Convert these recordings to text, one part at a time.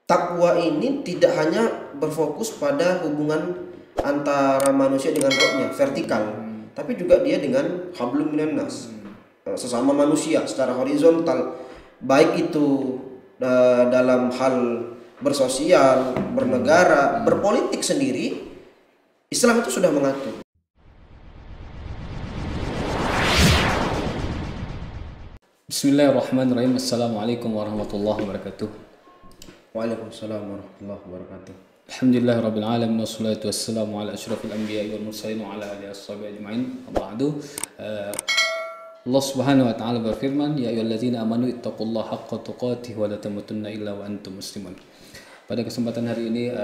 takwa ini tidak hanya berfokus pada hubungan antara manusia dengan rohnya vertikal, tapi juga dia dengan hablum minan nas, sesama manusia secara horizontal, baik itu dalam hal bersosial, bernegara, berpolitik sendiri. Islam itu sudah mengatur. Bismillahirrahmanirrahim. Assalamualaikum warahmatullahi wabarakatuh. Waalaikumsalam warahmatullahi wabarakatuh. Alhamdulillah rabbil alamin wassalatu wassalamu ala asyrafil anbiya'i wal mursalin wa ala alihi washabihi ajma'in. Ba'du. Allah Subhanahu wa taala berfirman, ya ayyuhalladzina amanu ittaqullaha haqqa tuqatih wa la tamutunna illa wa antum muslimun. Pada kesempatan hari ini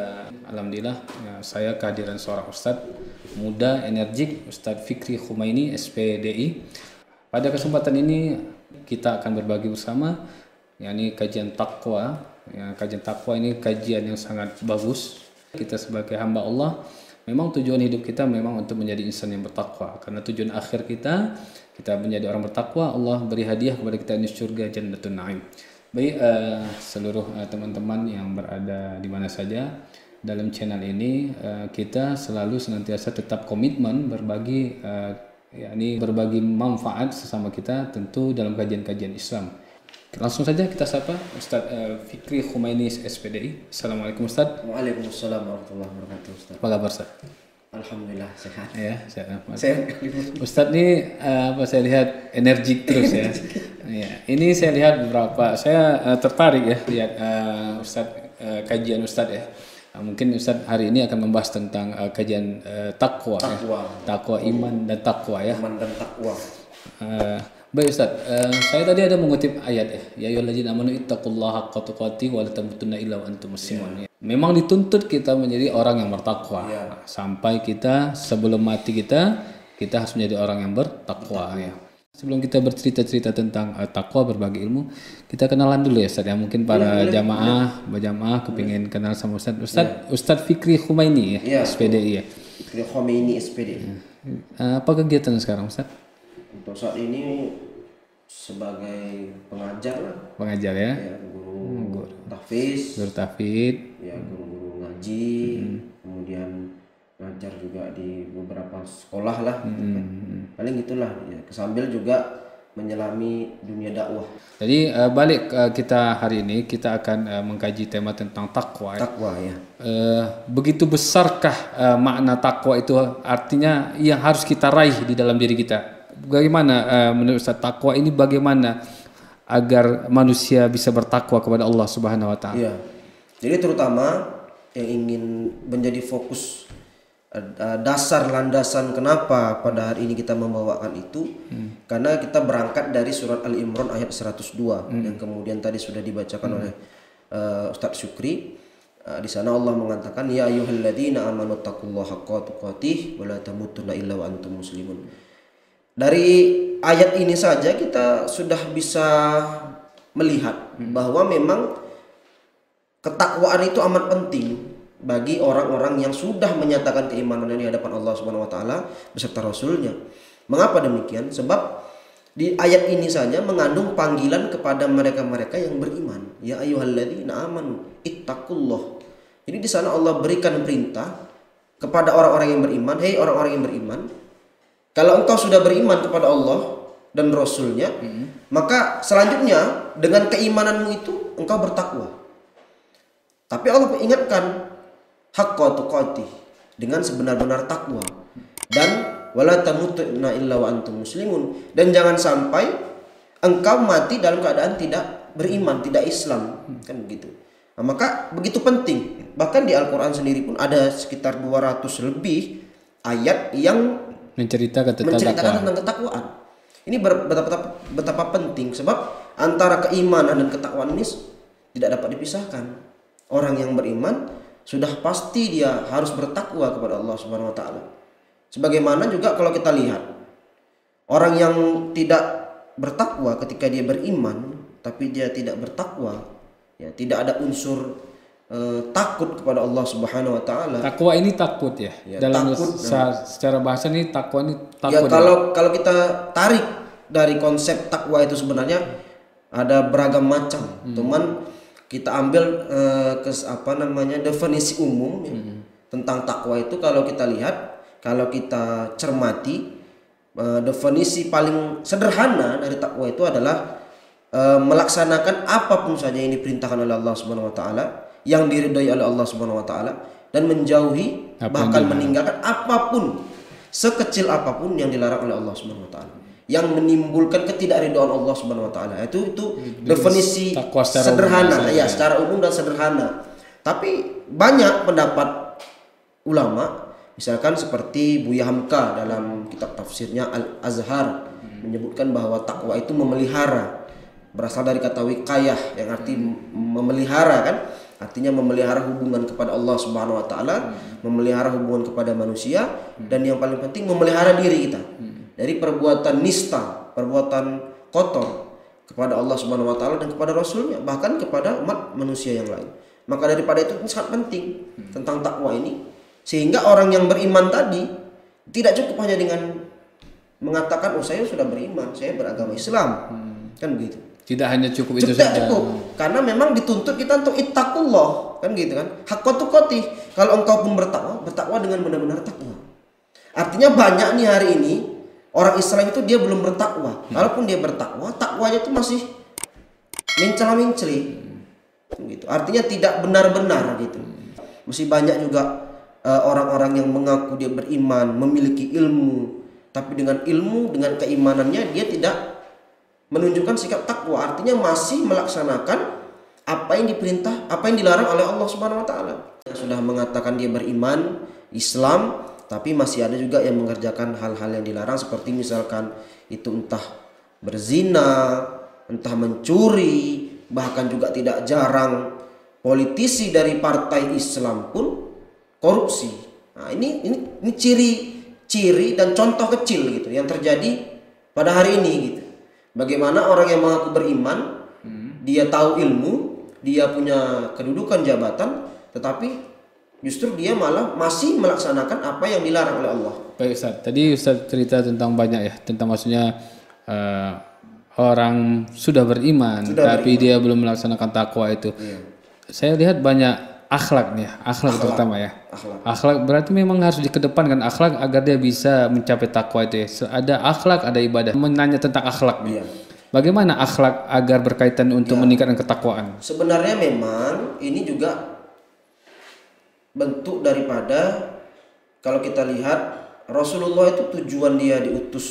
alhamdulillah saya kehadiran seorang ustadz muda energik, Ustadz Fikri Khumaini SPDI. Pada kesempatan ini kita akan berbagi bersama yakni kajian takwa. Ya, kajian takwa ini kajian yang sangat bagus. Kita sebagai hamba Allah, memang tujuan hidup kita memang untuk menjadi insan yang bertakwa. Karena tujuan akhir kita menjadi orang bertakwa, Allah beri hadiah kepada kita di surga Jannatun Na'im. Baik, seluruh teman-teman yang berada di mana saja dalam channel ini, kita selalu senantiasa tetap komitmen berbagi yakni berbagi manfaat sesama kita, tentu dalam kajian-kajian Islam. Langsung saja kita sapa Ustadz Fikri Khumaini SPDI. Assalamualaikum Ustadz. Waalaikumsalam warahmatullahi wabarakatuh. Ustaz. Apa kabar Ustadz? Alhamdulillah sehat. Ya, sehat. Sehat. Ustadz ini saya lihat energik terus ya. Ya, ini saya lihat beberapa, saya tertarik ya lihat Ustadz kajian Ustadz ya. Mungkin Ustadz hari ini akan membahas tentang kajian takwa. Takwa iman dan takwa ya. Iman dan takwa. Baik Ustadz, saya tadi ada mengutip ayat ya ayyuhalladzina amanu ittaqullaha haqqa tuqatih wa la tamutunna illa wa antum muslimun. Memang dituntut kita menjadi orang yang bertakwa. Sampai kita sebelum mati kita harus menjadi orang yang bertakwa ya. Sebelum kita bercerita-cerita tentang takwa, berbagi ilmu, kita kenalan dulu ya Ustadz ya. Mungkin para jamaah kepingin kenal sama Ustadz Fikri Khumaini ya, SPDI ya. Fikri Khumaini SPDI. Apa kegiatan sekarang Ustadz? Untuk saat ini sebagai pengajar lah. Pengajar ya. Ya, guru tahfiz. Guru tahfiz. Ya, guru ngaji. Kemudian ngajar juga di beberapa sekolah lah. Paling gitulah ya. Sambil juga menyelami dunia dakwah. Jadi balik kita hari ini kita akan mengkaji tema tentang takwa. Takwa ya. Begitu besarkah makna takwa itu, artinya yang harus kita raih di dalam diri kita? Bagaimana menurut Ustaz takwa ini, bagaimana agar manusia bisa bertakwa kepada Allah Subhanahu wa taala? Iya. Jadi terutama yang ingin menjadi fokus dasar landasan kenapa pada hari ini kita membawakan itu karena kita berangkat dari surat Al-Imran ayat 102 yang kemudian tadi sudah dibacakan oleh Ustadz Syukri. Di sana Allah mengatakan ya ayyuhalladzina amanu taqullaha haqqa tuqatih wa la tamutunna illa wa antum muslimun. Dari ayat ini saja kita sudah bisa melihat bahwa memang ketakwaan itu amat penting bagi orang-orang yang sudah menyatakan keimanannya di hadapan Allah Subhanahu wa taala beserta Rasulnya. Mengapa demikian? Sebab di ayat ini saja mengandung panggilan kepada mereka-mereka yang beriman. Ya ayyuhalladzina amanu ittaqullah. Jadi di sana Allah berikan perintah kepada orang-orang yang beriman, hei orang-orang yang beriman, kalau engkau sudah beriman kepada Allah dan Rasulnya, maka selanjutnya dengan keimananmu itu engkau bertakwa. Tapi Allah ingatkan haqqa tuqatih, dengan sebenar-benar takwa, dan wala tamutunna illa wa antum muslimun, dan jangan sampai engkau mati dalam keadaan tidak beriman, tidak Islam, kan begitu. Nah, maka begitu penting. Bahkan di Al-Qur'an sendiri pun ada sekitar 200 lebih ayat yang menceritakan tentang ketakwaan. Ini betapa penting, sebab antara keimanan dan ketakwaan ini tidak dapat dipisahkan. Orang yang beriman sudah pasti dia harus bertakwa kepada Allah Subhanahu wa taala. Sebagaimana juga kalau kita lihat orang yang tidak bertakwa ketika dia beriman tapi dia tidak bertakwa, ya tidak ada unsur takut kepada Allah Subhanahu wa taala. Takwa ini takut ya. Dalam takut, secara bahasa ini takwa ini Ya takut. kalau kita tarik dari konsep takwa itu sebenarnya ada beragam macam. Cuman kita ambil definisi umum ya, tentang takwa itu, kalau kita lihat, kalau kita cermati, definisi paling sederhana dari takwa itu adalah melaksanakan apapun saja yang diperintahkan oleh Allah Subhanahu wa taala, yang diridhai oleh Allah Subhanahu wa taala, dan menjauhi bahkan meninggalkan apapun sekecil apapun yang dilarang oleh Allah Subhanahu wa taala, yang menimbulkan ketidakridhaan Allah Subhanahu wa taala. Itu definisi sederhana ya, secara umum dan sederhana. Tapi banyak pendapat ulama, misalkan seperti Buya Hamka dalam kitab tafsirnya Al-Azhar menyebutkan bahwa takwa itu memelihara, berasal dari kata wiqayah yang arti memelihara kan, artinya memelihara hubungan kepada Allah Subhanahu wa taala, memelihara hubungan kepada manusia, dan yang paling penting memelihara diri kita dari perbuatan nista, perbuatan kotor kepada Allah Subhanahu wa taala dan kepada Rasulnya, bahkan kepada umat manusia yang lain. Maka daripada itu sangat penting tentang takwa ini, sehingga orang yang beriman tadi tidak cukup hanya dengan mengatakan saya sudah beriman, saya beragama Islam, kan begitu. Tidak hanya cukup itu saja. Tidak cukup, karena memang dituntut kita untuk ittaqullah, kan gitu kan. Haqqa tuqatih. Kalau engkau pun bertakwa dengan benar-benar takwa. Artinya banyak nih hari ini orang Islam itu dia belum bertakwa. Walaupun dia bertakwa, takwanya itu masih mencela-menceli. Gitu. Artinya tidak benar-benar gitu. Masih banyak juga orang-orang yang mengaku dia beriman, memiliki ilmu, tapi dengan ilmu, dengan keimanannya dia tidak menunjukkan sikap takwa, artinya masih melaksanakan apa yang diperintah, apa yang dilarang oleh Allah Subhanahu wa taala. Sudah mengatakan dia beriman Islam, tapi masih ada juga yang mengerjakan hal-hal yang dilarang, seperti misalkan itu entah berzina, entah mencuri, bahkan juga tidak jarang politisi dari partai Islam pun korupsi. Nah, ini ciri dan contoh kecil gitu yang terjadi pada hari ini gitu. Bagaimana orang yang mengaku beriman, dia tahu ilmu, dia punya kedudukan jabatan, tetapi justru dia malah masih melaksanakan apa yang dilarang oleh Allah. Baik Ustaz, tadi Ustaz cerita tentang banyak ya, tentang maksudnya orang sudah beriman, tapi dia belum melaksanakan takwa itu. Iya. Saya lihat banyak akhlak nih, akhlak terutama ya. Akhlak berarti memang harus dikedepankan akhlak agar dia bisa mencapai takwa itu ya. Ada akhlak, ada ibadah. Menanya tentang akhlak. Iya. Bagaimana akhlak agar berkaitan untuk meningkatkan ketakwaan? Sebenarnya memang ini juga bentuk daripada, kalau kita lihat Rasulullah itu tujuan dia diutus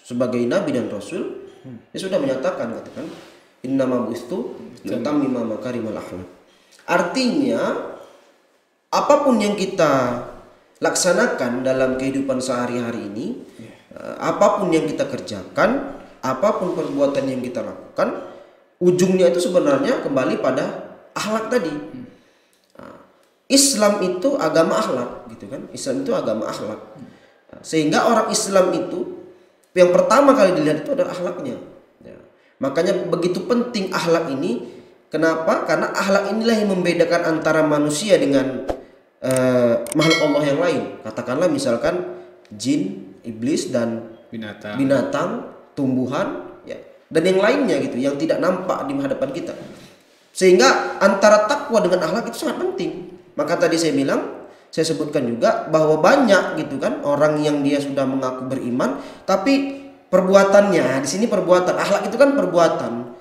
sebagai nabi dan rasul, dia sudah menyatakan katakan innama bu'istu liutammima makarimal akhlak. Artinya apapun yang kita laksanakan dalam kehidupan sehari-hari ini, apapun yang kita kerjakan, apapun perbuatan yang kita lakukan, ujungnya itu sebenarnya kembali pada akhlak tadi. Islam itu agama akhlak, gitu kan? Islam itu agama akhlak. Sehingga orang Islam itu yang pertama kali dilihat itu adalah akhlaknya. Makanya begitu penting akhlak ini. Kenapa? Karena akhlak inilah yang membedakan antara manusia dengan makhluk Allah yang lain. Katakanlah misalkan jin, iblis, dan binatang, tumbuhan, ya, dan yang lainnya gitu, yang tidak nampak di hadapan kita. Sehingga antara takwa dengan akhlak itu sangat penting. Maka tadi saya sebutkan juga bahwa banyak gitu kan orang yang dia sudah mengaku beriman, tapi perbuatannya, di sini perbuatan, akhlak itu kan perbuatan.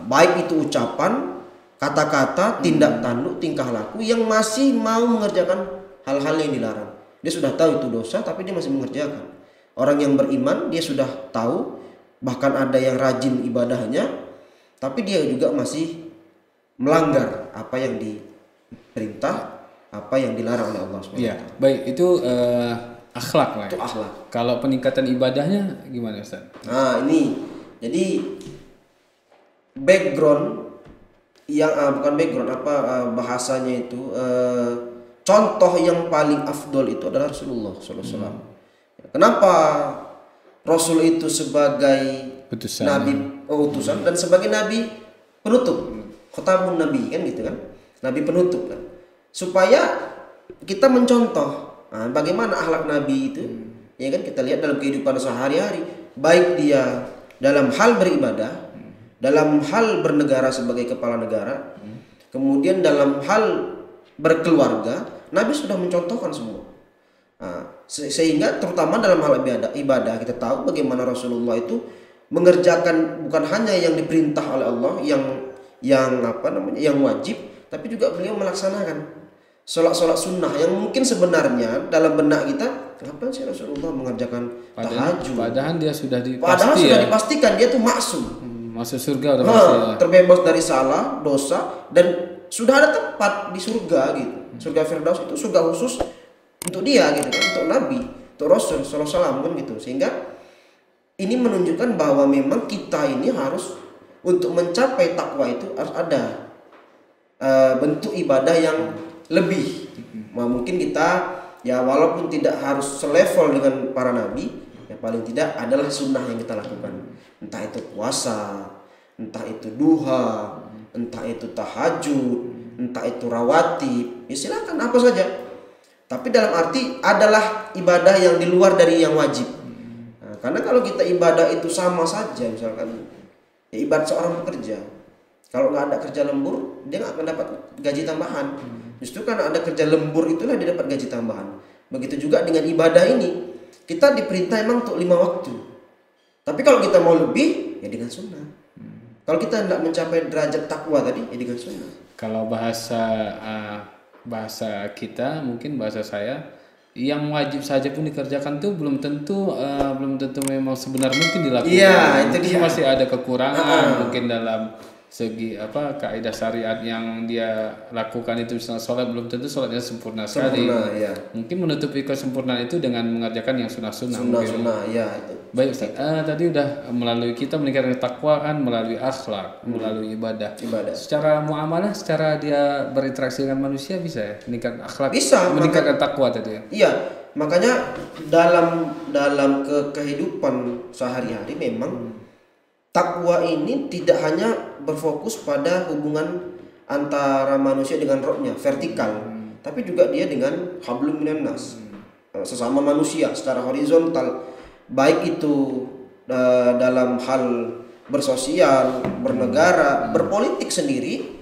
Baik itu ucapan, kata-kata, tindak tanduk, tingkah laku yang masih mau mengerjakan hal-hal yang dilarang. Dia sudah tahu itu dosa, tapi dia masih mengerjakan. Orang yang beriman dia sudah tahu, bahkan ada yang rajin ibadahnya, tapi dia juga masih melanggar apa yang diperintah, apa yang dilarang oleh Allah SWT. Ya, baik itu akhlak lah. Itu akhlak. Kalau peningkatan ibadahnya gimana Ustaz? Nah ini, jadi background yang bukan background bahasanya itu contoh yang paling afdol itu adalah Rasulullah SAW. Kenapa Rasul itu sebagai utusan. Nabi utusan dan sebagai Nabi penutup, khatamun Nabi kan gitu kan, Nabi penutup kan, supaya kita mencontoh bagaimana akhlak Nabi itu, ya kan, kita lihat dalam kehidupan sehari-hari, baik dia dalam hal beribadah, dalam hal bernegara sebagai kepala negara, Kemudian dalam hal berkeluarga, Nabi sudah mencontohkan semua. Sehingga terutama dalam hal ibadah kita tahu bagaimana Rasulullah itu mengerjakan bukan hanya yang diperintah oleh Allah yang wajib, tapi juga beliau melaksanakan sholat sunnah yang mungkin sebenarnya dalam benak kita, kenapa sih Rasulullah mengerjakan tahajud? Padahal dia sudah dipastikan dia tuh maksum, masuk surga udah pasti ya. Terbebas dari salah, dosa, dan sudah ada tempat di surga gitu. Surga Firdaus itu surga khusus untuk dia gitu kan, untuk Nabi, untuk Rasul sallallahu alaihi wasallam kan gitu. Sehingga ini menunjukkan bahwa memang kita ini harus untuk mencapai takwa itu harus ada bentuk ibadah yang lebih. Mungkin kita ya walaupun tidak harus selevel dengan para nabi, ya paling tidak adalah sunnah yang kita lakukan. Entah itu puasa, entah itu duha, entah itu tahajud, entah itu rawatib, ya silakan apa saja. Tapi dalam arti adalah ibadah yang di luar dari yang wajib. Nah, karena kalau kita ibadah itu sama saja, misalkan ya ibadah seorang pekerja, kalau nggak ada kerja lembur, dia nggak akan dapat gaji tambahan. Justru karena ada kerja lembur itulah dia dapat gaji tambahan. Begitu juga dengan ibadah ini, kita diperintah emang untuk 5 waktu. Tapi kalau kita mau lebih, ya dengan sunnah. Kalau kita tidak mencapai derajat takwa tadi, ya dengan sunnah. Kalau bahasa kita, mungkin bahasa saya, yang wajib saja pun dikerjakan tuh belum tentu memang sebenar mungkin dilakukan. Iya, itu dia. Masih ada kekurangan mungkin dalam segi kaidah syariat yang dia lakukan itu. Misalnya sholat, belum tentu sholatnya sempurna sekali. Ya. Mungkin menutupi kesempurnaan itu dengan mengerjakan yang sunnah-sunnah. Ya itu. Baik Ustaz, tadi udah melalui kita meningkatkan takwa kan melalui akhlak, melalui ibadah. Secara muamalah, secara dia berinteraksi dengan manusia bisa ya meningkatkan akhlak, bisa meningkatkan takwa tadi ya. Iya, makanya dalam kehidupan sehari-hari memang takwa ini tidak hanya berfokus pada hubungan antara manusia dengan rohnya, vertikal, tapi juga dia dengan hablum minan nas, sesama manusia secara horizontal, baik itu dalam hal bersosial, bernegara, berpolitik sendiri.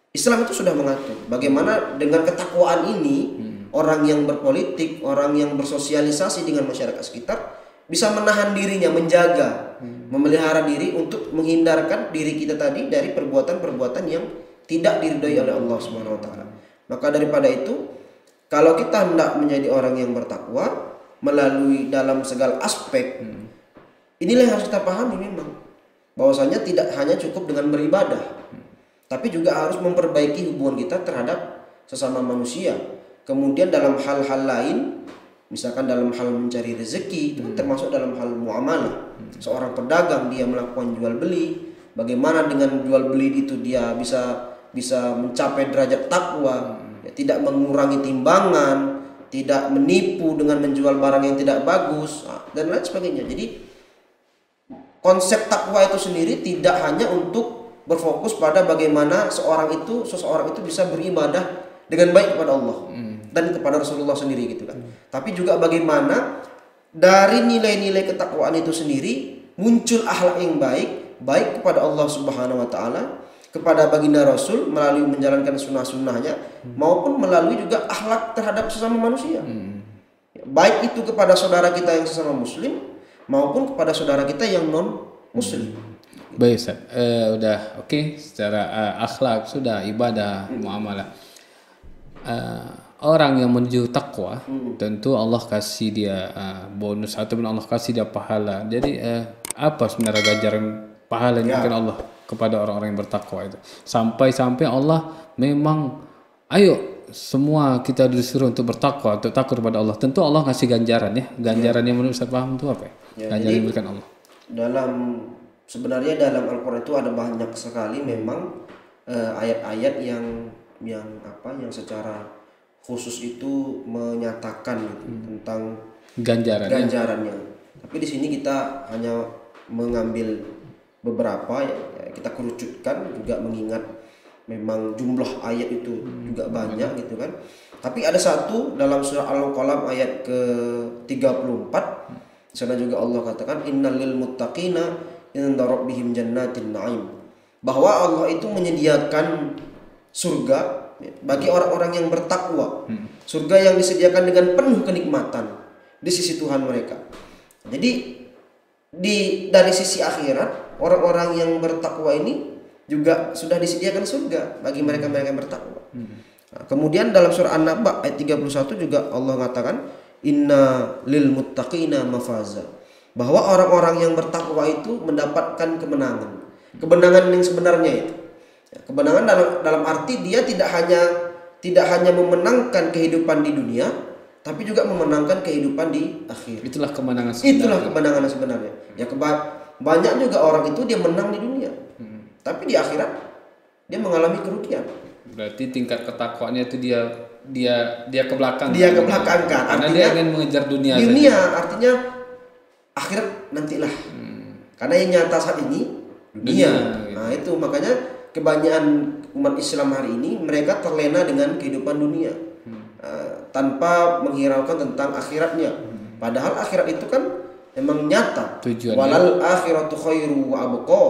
Islam itu sudah mengatur bagaimana dengan ketakwaan ini orang yang berpolitik, orang yang bersosialisasi dengan masyarakat sekitar bisa menahan dirinya, menjaga, memelihara diri untuk menghindarkan diri kita tadi dari perbuatan-perbuatan yang tidak diridhai oleh Allah Subhanahu wa taala. Maka daripada itu, kalau kita hendak menjadi orang yang bertakwa melalui dalam segala aspek, inilah yang harus kita pahami memang. Bahwasanya tidak hanya cukup dengan beribadah, tapi juga harus memperbaiki hubungan kita terhadap sesama manusia. Kemudian dalam hal-hal lain, misalkan dalam hal mencari rezeki, itu termasuk dalam hal muamalah. Seorang pedagang dia melakukan jual beli, bagaimana dengan jual beli itu dia bisa mencapai derajat takwa, ya, tidak mengurangi timbangan, tidak menipu dengan menjual barang yang tidak bagus, dan lain sebagainya. Jadi konsep takwa itu sendiri tidak hanya untuk berfokus pada bagaimana seseorang itu bisa beribadah dengan baik kepada Allah dan kepada Rasulullah sendiri gitu kan. Tapi juga bagaimana dari nilai-nilai ketakwaan itu sendiri muncul akhlak yang baik kepada Allah Subhanahu wa taala, kepada baginda Rasul melalui menjalankan sunnah-sunnahnya, maupun melalui juga akhlak terhadap sesama manusia. Baik itu kepada saudara kita yang sesama muslim maupun kepada saudara kita yang non muslim. Baik Ustaz, udah oke. Secara akhlak sudah, ibadah, muamalah. Orang yang menuju takwa tentu Allah kasih dia bonus ataupun Allah kasih dia pahala. Jadi apa sebenarnya ganjaran pahala yang diberikan Allah kepada orang-orang yang bertakwa itu? Sampai Allah memang ayo semua kita disuruh untuk bertakwa, untuk takut kepada Allah. Tentu Allah kasih ganjaran ya. Ganjaran yang menurut saya paham itu apa ya? Ganjaran yang diberikan Allah. Sebenarnya dalam Al-Qur'an itu ada banyak sekali memang ayat-ayat yang secara khusus itu menyatakan tentang ganjarannya. Tapi di sini kita hanya mengambil beberapa, ya, kita kerucutkan juga mengingat memang jumlah ayat itu juga banyak gitu kan. Tapi ada satu dalam surah Al-Qalam ayat ke-34, di sana juga Allah katakan innal lil muttaqina inda rabbihim jannatin na'im, bahwa Allah itu menyediakan surga bagi orang-orang yang bertakwa. Surga yang disediakan dengan penuh kenikmatan di sisi Tuhan mereka. Jadi dari sisi akhirat, orang-orang yang bertakwa ini juga sudah disediakan surga bagi mereka-mereka yang bertakwa. Nah, kemudian dalam surah An-Naba ayat 31 juga Allah mengatakan inna lil muttaqina mafaza, bahwa orang-orang yang bertakwa itu mendapatkan kemenangan. Kemenangan yang sebenarnya itu. Kemenangan dalam arti dia tidak hanya memenangkan kehidupan di dunia, tapi juga memenangkan kehidupan di akhir. Itulah kemenangan sebenarnya. Itulah kemenangan sebenarnya. Ya banyak juga orang itu dia menang di dunia, tapi di akhirat dia mengalami kerugian. Berarti tingkat ketakwaannya itu dia ke belakang. Dia ke belakang kan. Karena artinya, dia ingin mengejar dunia. Dunia saja. artinya akhirat nantilah. Karena yang nyata saat ini dunia. Gitu. Nah itu makanya kebanyakan umat Islam hari ini mereka terlena dengan kehidupan dunia, tanpa menghiraukan tentang akhiratnya. Padahal akhirat itu kan memang nyata. Tujuannya. Walal akhiratu khairu wa abqa,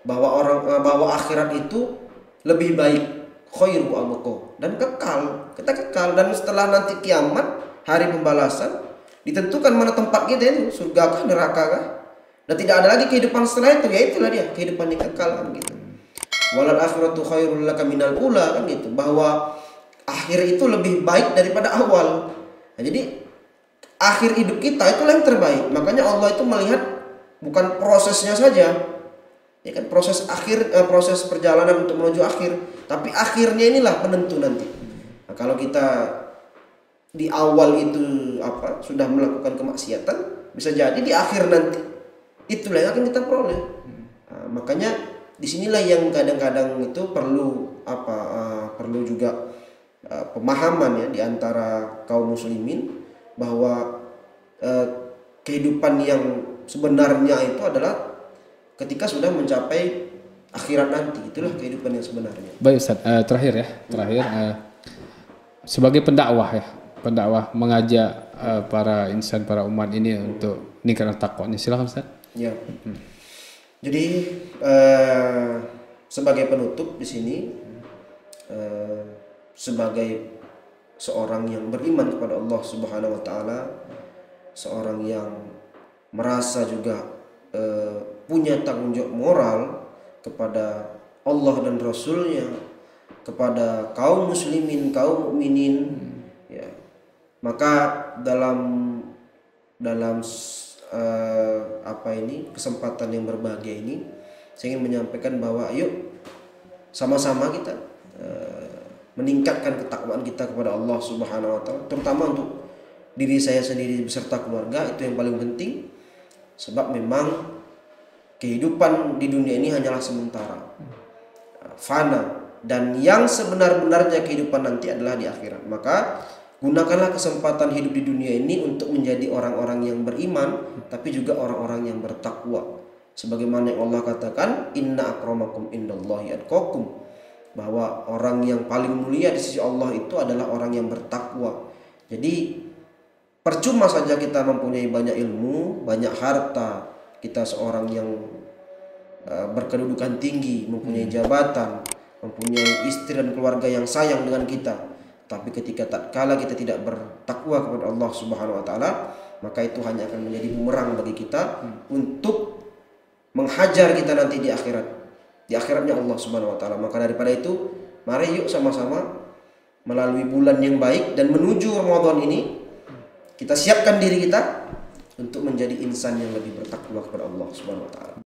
bahwa akhirat itu lebih baik, khairu wa abqa, dan kekal. Kita kekal, dan setelah nanti kiamat, hari pembalasan, ditentukan mana tempat kita itu, surga kah, neraka kah. Dan tidak ada lagi kehidupan setelah itu, ya itulah dia kehidupan yang kekal kan gitu. Walal akhiratu khairul laka minal ula kan gitu, bahwa akhir itu lebih baik daripada awal. Nah, jadi akhir hidup kita itulah yang terbaik. Makanya Allah itu melihat bukan prosesnya saja, ya kan, proses perjalanan untuk menuju akhir, tapi akhirnya inilah penentu nanti. Nah, kalau kita di awal itu sudah melakukan kemaksiatan, bisa jadi di akhir nanti itulah yang akan kita peroleh. Nah, makanya disinilah yang kadang-kadang itu perlu juga pemahaman ya di antara kaum muslimin, bahwa kehidupan yang sebenarnya itu adalah ketika sudah mencapai akhirat nanti. Itulah kehidupan yang sebenarnya. Baik Ustaz, terakhir sebagai pendakwah mengajak para insan, para umat ini untuk meningkatkan takwanya. Silakan Ustaz. Ya. Jadi sebagai penutup di sini, sebagai seorang yang beriman kepada Allah Subhanahu wa taala, seorang yang merasa juga punya tanggung jawab moral kepada Allah dan Rasulnya, kepada kaum muslimin, kaum mukminin, ya. Maka dalam kesempatan yang berbahagia ini, saya ingin menyampaikan bahwa ayo sama-sama kita meningkatkan ketakwaan kita kepada Allah Subhanahu wa taala, terutama untuk diri saya sendiri beserta keluarga. Itu yang paling penting, sebab memang kehidupan di dunia ini hanyalah sementara, fana, dan yang sebenar-benarnya kehidupan nanti adalah di akhirat. Maka gunakanlah kesempatan hidup di dunia ini untuk menjadi orang-orang yang beriman, tapi juga orang-orang yang bertakwa. Sebagaimana yang Allah katakan, inna akramakum indallahi atqakum, bahwa orang yang paling mulia di sisi Allah itu adalah orang yang bertakwa. Jadi percuma saja kita mempunyai banyak ilmu, banyak harta, kita seorang yang berkedudukan tinggi, mempunyai jabatan, mempunyai istri dan keluarga yang sayang dengan kita, tapi ketika tatkala kita tidak bertakwa kepada Allah Subhanahu wa taala, maka itu hanya akan menjadi bumerang bagi kita untuk menghajar kita nanti di akhiratnya Allah Subhanahu wa taala. Maka daripada itu, mari yuk sama-sama melalui bulan yang baik dan menuju Ramadan ini, kita siapkan diri kita untuk menjadi insan yang lebih bertakwa kepada Allah Subhanahu wa taala.